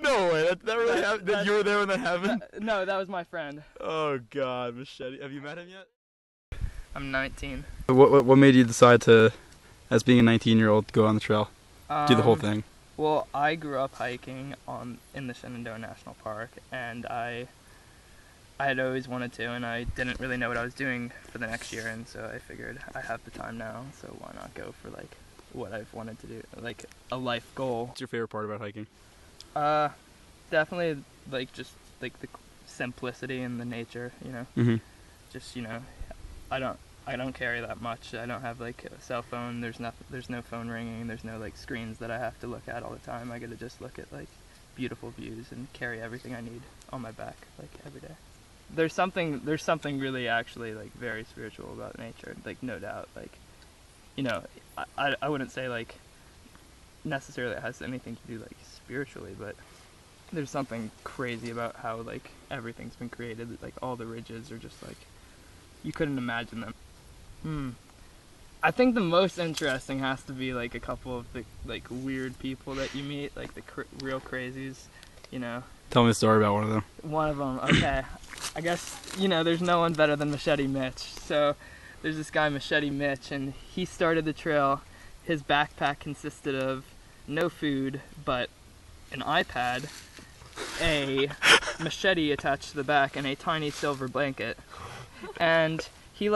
No way, that really happened? That you were there when that happened? No, that was my friend. Oh God, Machete. Have you met him yet? I'm 19. What made you decide to, as being a 19-year-old, go on the trail? Do the whole thing? Well, I grew up hiking in the Shenandoah National Park, and I had always wanted to, and I didn't really know what I was doing for the next year, and so I figured I have the time now, so why not go for like what I've wanted to do, like a life goal. What's your favorite part about hiking? Definitely like just like the simplicity and the nature, you know. Mm-hmm. Just, you know, I don't carry that much. I don't have like a cell phone. There's no phone ringing. There's no like screens that I have to look at all the time. I get to just look at like beautiful views and carry everything I need on my back like every day. There's something really actually like very spiritual about nature, like no doubt. Like, you know, I wouldn't say like necessarily it has anything to do like spiritually, but there's something crazy about how like everything's been created. Like all the ridges are just like you couldn't imagine them. I think the most interesting has to be like a couple of the like weird people that you meet, like the real crazies, you know. Tell me a story about one of them. One of them, okay. I guess, you know, there's no one better than Machete Mitch. So there's this guy Machete Mitch, and he started the trail. His backpack consisted of no food, but an iPad, a machete attached to the back, and a tiny silver blanket. And he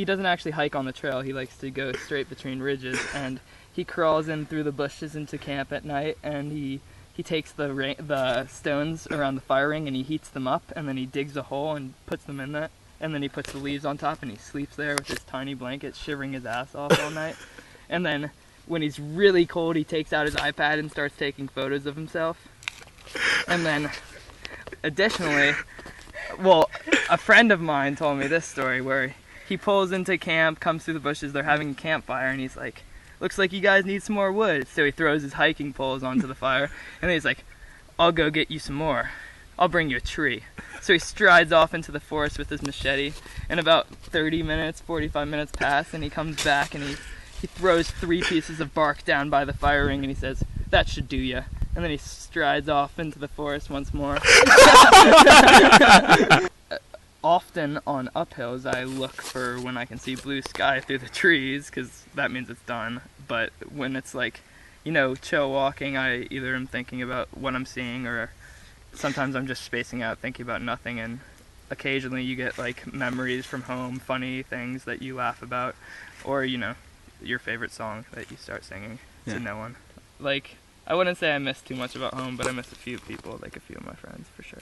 doesn't actually hike on the trail. He likes to go straight between ridges, and he crawls in through the bushes into camp at night, and he takes the stones around the fire ring and he heats them up, and then he digs a hole and puts them in that, and then he puts the leaves on top, and he sleeps there with his tiny blanket, shivering his ass off all night. And then when he's really cold, he takes out his iPad and starts taking photos of himself. And then additionally, well, a friend of mine told me this story where he pulls into camp, comes through the bushes, they're having a campfire, and he's like, looks like you guys need some more wood. So he throws his hiking poles onto the fire, and then he's like, I'll go get you some more. I'll bring you a tree. So he strides off into the forest with his machete, and about 30 minutes, 45 minutes pass, and he comes back, and he throws 3 pieces of bark down by the fire ring, and he says, that should do ya. And then he strides off into the forest once more. Often on uphills, I look for when I can see blue sky through the trees, because that means it's done. But when it's like, you know, chill walking, I either am thinking about what I'm seeing, or sometimes I'm just spacing out, thinking about nothing, and occasionally you get like memories from home, funny things that you laugh about, or, you know, your favorite song that you start singing to no one. Like, I wouldn't say I miss too much about home, but I miss a few people, like a few of my friends, for sure.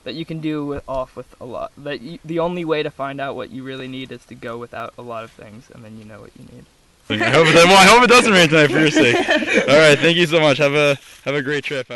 That you can do with a lot. The only way to find out what you really need is to go without a lot of things, and then you know what you need. I hope it doesn't rain tonight for your sake. All right, thank you so much. Have a great trip.